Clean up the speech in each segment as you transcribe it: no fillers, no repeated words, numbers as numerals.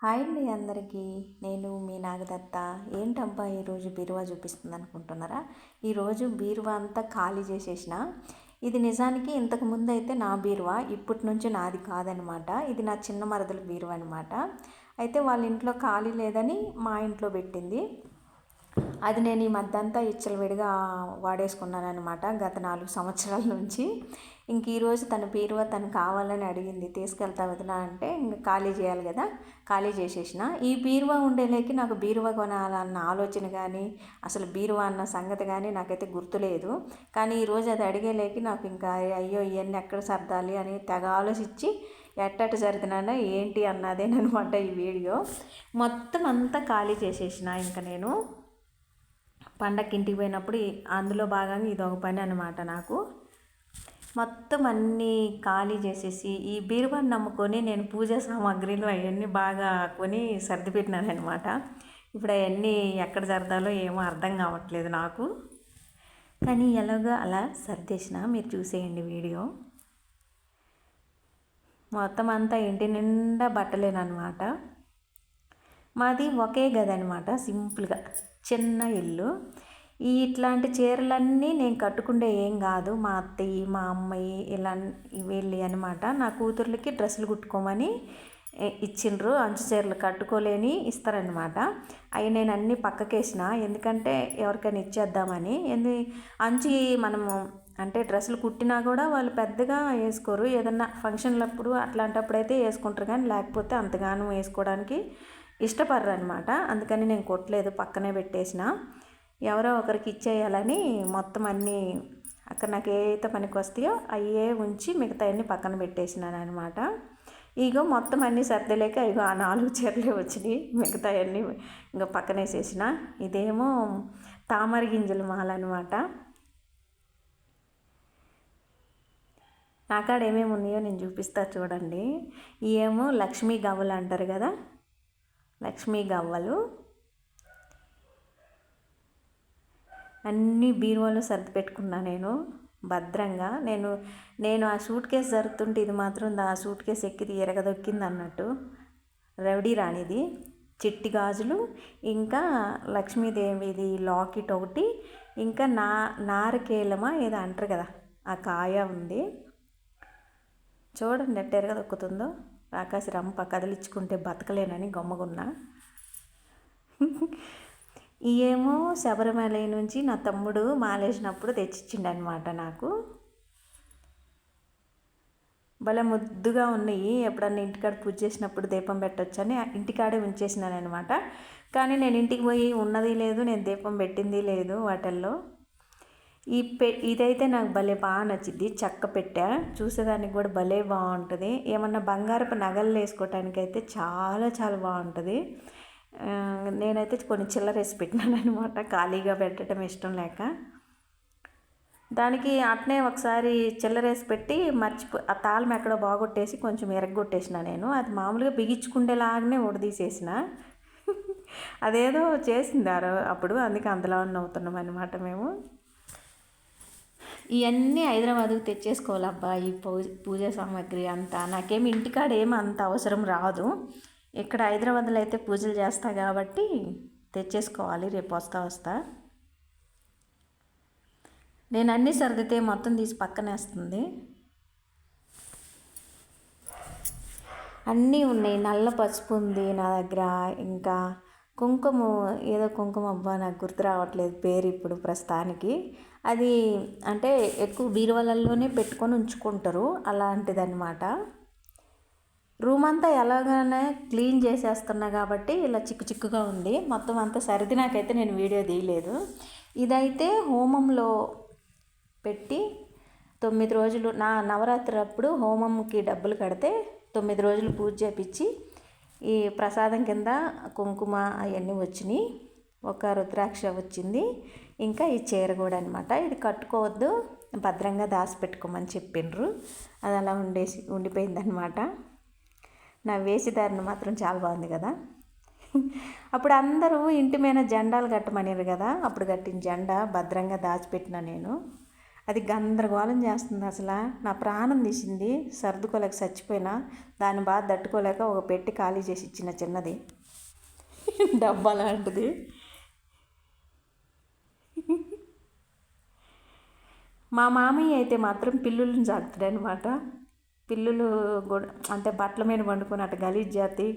Hi అండి అందరికీ. నేను మీ నాగదత్త. ఏంటబ్బా ఈరోజు బీరువా చూపిస్తుంది అనుకుంటున్నారా? ఈరోజు బీరువా అంతా ఖాళీ చేసేసిన. ఇది నిజానికి ఇంతకుముందు అయితే నా బీరువా, ఇప్పటి నుంచి నాది కాదనమాట. ఇది నా చిన్న మరదల బీరువా అనమాట. అయితే వాళ్ళ ఇంట్లో ఖాళీ లేదని మా ఇంట్లో పెట్టింది. అది నేను ఈ మధ్యంతా విడిగా వాడేసుకున్నాను అనమాట, గత 4 సంవత్సరాల నుంచి. ఇంక ఈరోజు తన బీరువా తను కావాలని అడిగింది, తీసుకెళ్తా వదినా అంటే ఇంక ఖాళీ చేయాలి కదా, ఖాళీ చేసేసిన. ఈ బీరువా ఉండేలేకి నాకు బీరువా కొనాలన్న ఆలోచన కానీ, అసలు బీరువా అన్న సంగతి కానీ నాకైతే గుర్తులేదు. కానీ ఈరోజు అది అడిగేలేకి నాకు ఇంకా అయ్యో ఇవన్నీ ఎక్కడ సర్దాలి అని తెగ ఆలోచించి ఎట్టట సర్దినానో ఏంటి అన్నదేనమాట ఈ వీడియో. మొత్తం అంతా ఖాళీ చేసేసిన. ఇంకా నేను పండక్కి ఇంటికి పోయినప్పుడు అందులో భాగంగా ఇది ఒక పని అనమాట నాకు. మొత్తం అన్నీ ఖాళీ చేసేసి ఈ బీరువాని నమ్ముకొని నేను పూజా సామాగ్రిలు అవన్నీ బాగా కొని సర్దిపెట్టినాను అనమాట. ఇప్పుడు అవన్నీ ఎక్కడ సర్దాలో ఏమో అర్థం కావట్లేదు నాకు. కానీ ఎలాగో అలా సర్దేసిన, మీరు చూసేయండి వీడియో. మొత్తం అంతా ఇంటి నిండా బట్టలేనమాట. మాది ఒకే గది అనమాట, సింపుల్గా చిన్న ఇల్లు. ఇట్లాంటి చీరలన్నీ నేను కట్టుకుంటే ఏం కాదు, మా అత్తయ్య మా అమ్మాయి ఇలా వీళ్ళు అనమాట. నా కూతుర్లకి డ్రెస్సులు కుట్టుకోమని ఇచ్చిండ్రు, అంచు చీరలు కట్టుకోలేని ఇస్తారనమాట. అవి నేను అన్నీ పక్కకేసిన, ఎందుకంటే ఎవరికైనా ఇచ్చేద్దామని. అంచు మనము అంటే డ్రెస్సులు కుట్టినా కూడా వాళ్ళు పెద్దగా వేసుకోరు, ఏదన్నా ఫంక్షన్లప్పుడు అట్లాంటప్పుడు అయితే వేసుకుంటారు, కానీ లేకపోతే అంతగానో వేసుకోవడానికి ఇష్టపడరు అనమాట. అందుకని నేను కొట్టలేదు, పక్కనే పెట్టేసిన. ఎవరో ఒకరికి ఇచ్చేయాలని మొత్తం అన్నీ అక్కడ నాకు ఏదైతే పనికి వస్తాయో అయ్యే ఉంచి మిగతా అన్నీ పక్కన పెట్టేసినాను అనమాట. ఇగో మొత్తం అన్నీ సర్దలేక ఇగో ఆ 4 చీరలే వచ్చినాయి, మిగతా అన్నీ ఇంకా పక్కనేసేసిన. ఇదేమో తామర గింజల మాల అనమాట. నాకాడ ఏమేమి ఉన్నాయో నేను చూపిస్తా చూడండి. ఇవేమో లక్ష్మీ గవ్వలు అంటారు కదా, లక్ష్మీ గవ్వలు అన్నీ బీరువాలో సర్ది పెట్టుకున్నా నేను భద్రంగా. నేను ఆ సూట్ కేసు జరుగుతుంటే ఇది మాత్రం ఆ సూట్ కేసు ఎక్కిది ఎరగదొక్కింది అన్నట్టు. రౌడీ రాణిది చిట్టి గాజులు, ఇంకా లక్ష్మీదేవిది లాకెట్ ఒకటి, ఇంకా నారకేలమా ఏదో అంటారు కదా ఆ కాయ ఉంది. చూడండి ఎట్ట ఎరగదొక్కుతుందో. ఆకాశ రంప కదిలించుకుంటే బతకలేనని గమ్మగున్నా. ఇవేమో శబరిమల నుంచి నా తమ్ముడు మాలేసినప్పుడు తెచ్చిచ్చిండు అనమాట నాకు. భలే ముద్దుగా ఉన్నాయి. ఎప్పుడన్నా ఇంటికాడ పూజ చేసినప్పుడు దీపం పెట్టొచ్చని ఇంటికాడే ఉంచేసినాను అనమాట. కానీ నేను ఇంటికి పోయి ఉన్నది లేదు, నేను దీపం పెట్టింది లేదు వాటిల్లో. ఇదైతే నాకు భలే బాగా నచ్చింది, చెక్క పెట్టా, చూసేదానికి కూడా భలే బాగుంటుంది. ఏమన్నా బంగారపు నగలు వేసుకోవటానికి అయితే చాలా చాలా బాగుంటుంది. నేనైతే కొన్ని చిల్లరేసి పెట్టినాను అనమాట, ఖాళీగా పెట్టడం ఇష్టం లేక. దానికి అట్నే ఒకసారి చిల్లరేసి పెట్టి ఆ తాళం ఎక్కడో బాగొట్టేసి కొంచెం ఎరగొట్టేసిన నేను. అది మామూలుగా బిగించుకుండేలాగానే ఉడదీసేసిన. అదేదో చేసింది అప్పుడు, అందుకే అంతలా అవుతున్నాం అనమాట మేము. ఇవన్నీ హైదరాబాద్కి తెచ్చేసుకోవాలబ్బా ఈ పూజా సామాగ్రి అంతా. నాకేమి ఇంటికాడ ఏమి అంత అవసరం రాదు, ఇక్కడ హైదరాబాద్లో అయితే పూజలు చేస్తా కాబట్టి తెచ్చేసుకోవాలి. రేపు వస్తా. నేను అన్నీ సర్దితే మొత్తం తీసి పక్కనేస్తుంది. అన్నీ ఉన్నాయి. నల్ల పసుపు ఉంది నా దగ్గర, ఇంకా కుంకుమ, ఏదో కుంకుమ అబ్బా నాకు గుర్తు రావట్లేదు పేరు ఇప్పుడు ప్రస్తుతానికి. అది అంటే ఎక్కువ బీరువాలలోనే పెట్టుకొని ఉంచుకుంటారు, అలాంటిదన్నమాట. రూమ్ అంతా ఎలాగానే క్లీన్ చేసేస్తున్నా కాబట్టి ఇలా చిక్కుగా ఉంది. మొత్తం అంతా సర్ది నాకైతే నేను వీడియో తీయలేదు. ఇదైతే హోమంలో పెట్టి 9 రోజులు నా నవరాత్రి అప్పుడు హోమంకి డబ్బులు కడితే 9 రోజులు పూజ చేపించి ఈ ప్రసాదం కింద కుంకుమ అవన్నీ వచ్చినాయి. ఒక రుద్రాక్ష వచ్చింది, ఇంకా ఈ చీర కూడా అనమాట. ఇది కట్టుకోవద్దు, భద్రంగా దాచిపెట్టుకోమని చెప్పిండ్రు. అది అలా ఉండిపోయిందనమాట. నా వేసిదారిని మాత్రం చాలా బాగుంది కదా. అప్పుడు అందరూ ఇంటి మీద జెండాలు కట్టమనేరు కదా, అప్పుడు కట్టిన జెండా భద్రంగా దాచిపెట్టిన నేను. అది గందరగోళం చేస్తుంది అసలు. నా ప్రాణం తీసింది, సర్దుకోలేక చచ్చిపోయినా. దాన్ని బాగా తట్టుకోలేక ఒక పెట్టి ఖాళీ చేసి ఇచ్చిన చిన్నది డబ్బా లాంటిది. మా మామయ్య అయితే మాత్రం పిల్లులను సాకుతాడనమాట. పిల్లులు కూడా అంటే బట్టల మీద వండుకొని అటు గలీజ్ జాతి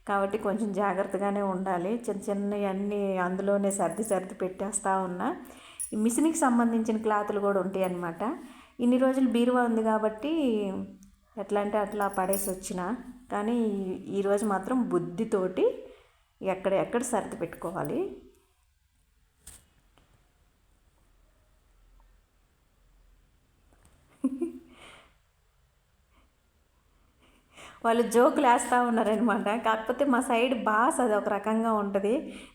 కాబట్టి కొంచెం జాగ్రత్తగానే ఉండాలి. చిన్న చిన్నవి అన్నీ అందులోనే సర్ది పెట్టేస్తూ ఉన్నా. ఈ మిషన్కి సంబంధించిన క్లాతులు కూడా ఉంటాయి అన్నమాట. ఇన్ని రోజులు బీరువా ఉంది కాబట్టి ఎట్లా అంటే అట్లా పడేసి వచ్చిన, కానీ ఈరోజు మాత్రం బుద్ధితోటి ఎక్కడ సర్ది పెట్టుకోవాలి. వాళ్ళు జోకులు వేస్తూ ఉన్నారనమాట. కాకపోతే మా సైడ్ భాష అది ఒక రకంగా ఉంటుంది.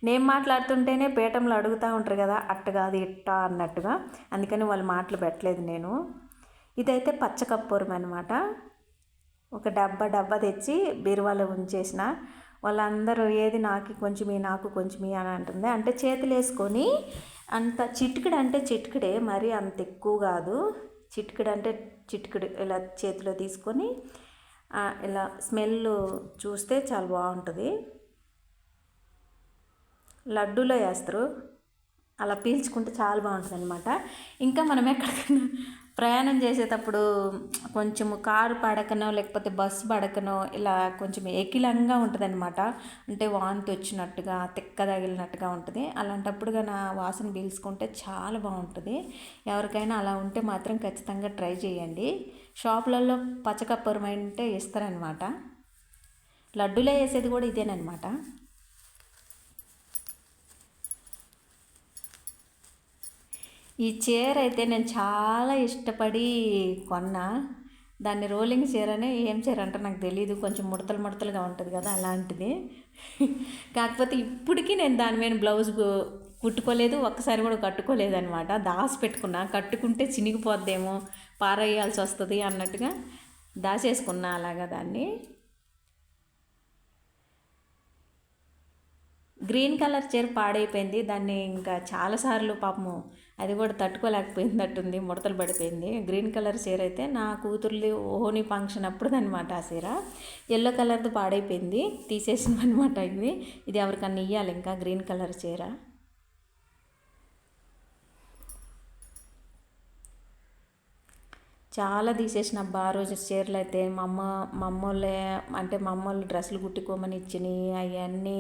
నేను మాట్లాడుతుంటేనే పీఠంలో అడుగుతూ ఉంటారు కదా, అట్ట కాదు ఇట్ట అన్నట్టుగా. అందుకని వాళ్ళు మాటలు పెట్టలేదు నేను. ఇదైతే పచ్చకర్పూరం అనమాట. ఒక డబ్బా తెచ్చి బీరువాలో ఉంచేసిన. వాళ్ళందరూ ఏది నాకు కొంచెమి అని అంటుంది. అంటే చేతులు వేసుకొని అంత చిటికెడు అంటే చిటికెడే, మరి అంత ఎక్కువ కాదు. చిటికెడు అంటే చిటికెడు ఇలా చేతిలో తీసుకొని ఇలా స్మెల్ చూస్తే చాలా బాగుంటుంది. లడ్డూలో వేస్తారు, అలా పీల్చుకుంటే చాలా బాగుంటుంది అనమాట. ఇంకా మనం ఎక్కడికైనా ప్రయాణం చేసేటప్పుడు కొంచెం కారు పడకనో లేకపోతే బస్సు పడకనో ఇలా కొంచెం ఎకిలంగా ఉంటుంది అనమాట. అంటే వాంతి వచ్చినట్టుగా తిక్క తగిలినట్టుగా ఉంటుంది. అలాంటప్పుడు నా వాసన పీల్చుకుంటే చాలా బాగుంటుంది. ఎవరికైనా అలా ఉంటే మాత్రం ఖచ్చితంగా ట్రై చేయండి. షాపులలో పచ్చకర్పూరం అంటే ఇస్తారనమాట. లడ్డూలో వేసేది కూడా ఇదేనమాట. ఈ చీర అయితే నేను చాలా ఇష్టపడి కొన్నా. దాన్ని రోలింగ్ చీరనే ఏం చీర అంటే నాకు తెలీదు, కొంచెం ముడతలుగా ఉంటుంది కదా అలాంటిది. కాకపోతే ఇప్పటికీ నేను దాని మీద బ్లౌజ్ కుట్టుకోలేదు, ఒక్కసారి కూడా కట్టుకోలేదు అనమాట. దాచి పెట్టుకున్నా, కట్టుకుంటే చినిగిపోద్దేమో, పారేయాల్సి వస్తుంది అన్నట్టుగా దాచేసుకున్నా అలాగా దాన్ని. గ్రీన్ కలర్ చీర పాడైపోయింది. దాన్ని ఇంకా చాలాసార్లు పాపము అది కూడా తట్టుకోలేకపోయిందట్టుంది, ముడతలు పడిపోయింది. గ్రీన్ కలర్ చీర అయితే నా కూతుర్ది ఓహోని ఫంక్షన్ అప్పుడుదనమాట. ఆ చీర ఎల్లో కలర్ది పాడైపోయింది, తీసేసిందనమాట. ఇది ఎవరికన్నా ఇవ్వాలి ఇంకా గ్రీన్ కలర్ చీర. చాలా తీసేసిన అబ్బా ఆ రోజు చీరలు అయితే. మా అమ్మోళ్ళే అంటే మా అమ్మోళ్ళు డ్రెస్సులు కుట్టుకోమని ఇచ్చినాయి అవన్నీ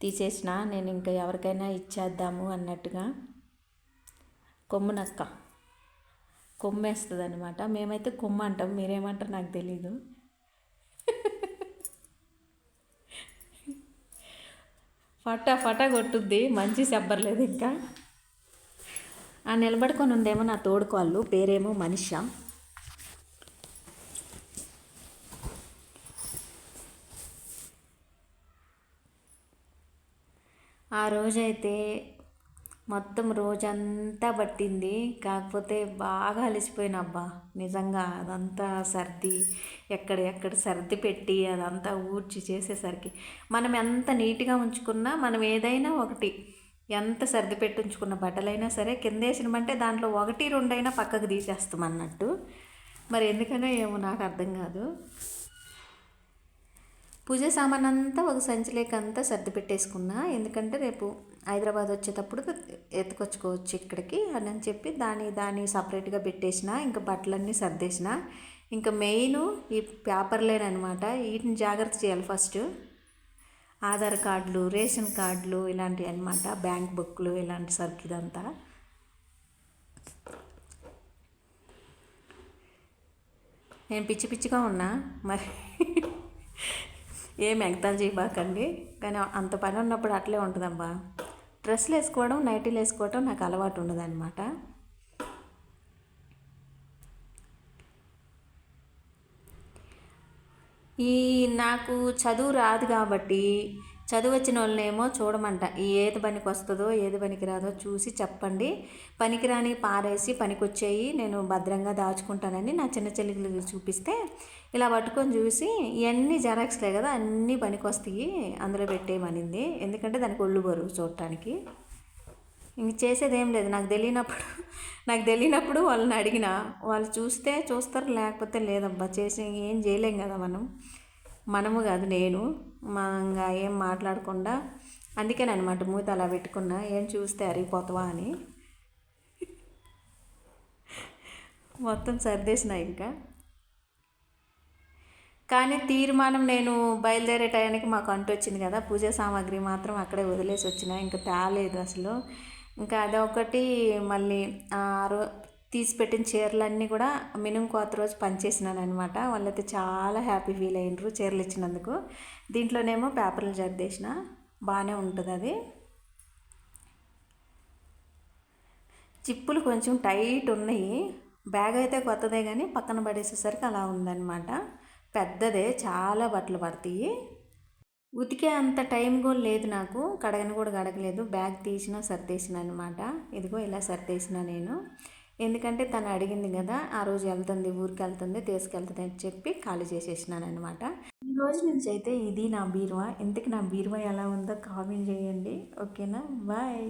తీసేసిన. నేను ఇంకా ఎవరికైనా ఇచ్చేద్దాము అన్నట్టుగా. కొమ్మునక్క కొమ్మేస్తుంది అనమాట. మేమైతే కొమ్మ అంటాం, మీరేమంటారు నాకు తెలీదు. ఫటా కొట్టుద్ది, మంచి చెప్పర్లేదు ఇంకా. ఆ నిలబడుకొని ఉందేమో నా తోడుకోళ్ళు, పేరేమో మనిష. ఆ రోజైతే మొత్తం రోజంతా పట్టింది. కాకపోతే బాగా అలసిపోయిన అబ్బా నిజంగా. అదంతా సర్ది ఎక్కడ సర్ది పెట్టి అదంతా ఊడ్చి చేసేసరికి మనం ఎంత నీట్గా ఉంచుకున్నా, మనం ఏదైనా ఒకటి ఎంత సర్ది పెట్టి ఉంచుకున్న బట్టలైనా సరే కింద వేసినమంటే దాంట్లో 1-2 పక్కకు తీసేస్తాం అన్నట్టు. మరి ఎందుకనో ఏమో నాకు అర్థం కాదు. పూజ సామాన్ అంతా ఒక సంచిలేకంతా సర్ది పెట్టేసుకున్నా. ఎందుకంటే రేపు హైదరాబాద్ వచ్చేటప్పుడు ఎత్తుకొచ్చుకోవచ్చు ఇక్కడికి అని చెప్పి దాన్ని సపరేట్గా పెట్టేసిన. ఇంకా బట్టలన్నీ సర్దేసిన. ఇంకా మెయిన్ ఈ పేపర్లేనమాట. వీటిని జాగ్రత్త చేయాలి ఫస్ట్. ఆధార్ కార్డులు, రేషన్ కార్డులు ఇలాంటివి అనమాట, బ్యాంక్ బుక్లు ఇలాంటి సరుకు ఇదంతా. నేను పిచ్చిగా ఉన్నా మరి, ఏం ఎగతాలు చేయబాకండి. కానీ అంత పని ఉన్నప్పుడు అట్లే ఉంటుందమ్మా. డ్రెస్సులు వేసుకోవడం, నైటీలు వేసుకోవడం నాకు అలవాటు ఉండదన్నమాట. నాకు చదువు రాదు కాబట్టి చదువు వచ్చిన వాళ్ళనేమో చూడమంట. ఏది పనికి వస్తుందో ఏది పనికి రాదో చూసి చెప్పండి. పనికిరాని పారేసి పనికొచ్చేయి నేను భద్రంగా దాచుకుంటానని నా చిన్న చెల్లికి చూపిస్తే ఇలా పట్టుకొని చూసి ఇవన్నీ జెరాక్స్లే కదా, అన్నీ పనికి వస్తాయి అందులో పెట్టేయమనింది. ఎందుకంటే దానికి ఒళ్ళు బరువు చూడటానికి. ఇంక చేసేది ఏం లేదు. నాకు తెలియనప్పుడు వాళ్ళని అడిగిన వాళ్ళు చూస్తే చూస్తారు, లేకపోతే లేదబ్బా. చేసి ఏం చేయలేం కదా మనము కాదు నేను. మా ఇంకా ఏం మాట్లాడకుండా అందుకేనమాట మూత అలా పెట్టుకున్నా, ఏం చూస్తే అరిగిపోతావా అని. మొత్తం సర్దేసిన ఇంకా. కానీ తీర్మానం నేను బయలుదేరే టయానికి మాకు అంటు వచ్చింది కదా, పూజా సామాగ్రి మాత్రం అక్కడే వదిలేసి వచ్చిన, ఇంకా తేలేదు అసలు. ఇంకా అదొకటి మళ్ళీ తీసి పెట్టిన చీరలన్నీ కూడా మినుము కోత రోజు పనిచేసినాను అనమాట. వాళ్ళైతే చాలా హ్యాపీ ఫీల్ అయినరు చీరలు ఇచ్చినందుకు. దీంట్లోనేమో పేపర్లు జర్దేసిన, బాగానే ఉంటుంది అది. చిప్పులు కొంచెం టైట్ ఉన్నాయి. బ్యాగ్ అయితే కొత్తదే కానీ పక్కన పడేసేసరికి అలా ఉందన్నమాట. పెద్దదే, చాలా బట్టలు పడతాయి. ఉతికే అంత టైం కూడా లేదు నాకు, కడగని కూడా కడగలేదు. బ్యాగ్ తీసిన సర్దేసిన అనమాట. ఇదిగో ఇలా సర్దేసిన నేను. ఎందుకంటే తను అడిగింది కదా, ఆ రోజు వెళ్తుంది, ఊరికి వెళ్తుంది, తీసుకెళ్తుంది అని చెప్పి ఖాళీ చేసేసినాను అనమాట. ఈ రోజు నుంచి అయితే ఇది నా బీరువా. ఇంతకు నా బీరువా ఎలా ఉందో కామెంట్ చేయండి. ఓకేనా, బాయ్.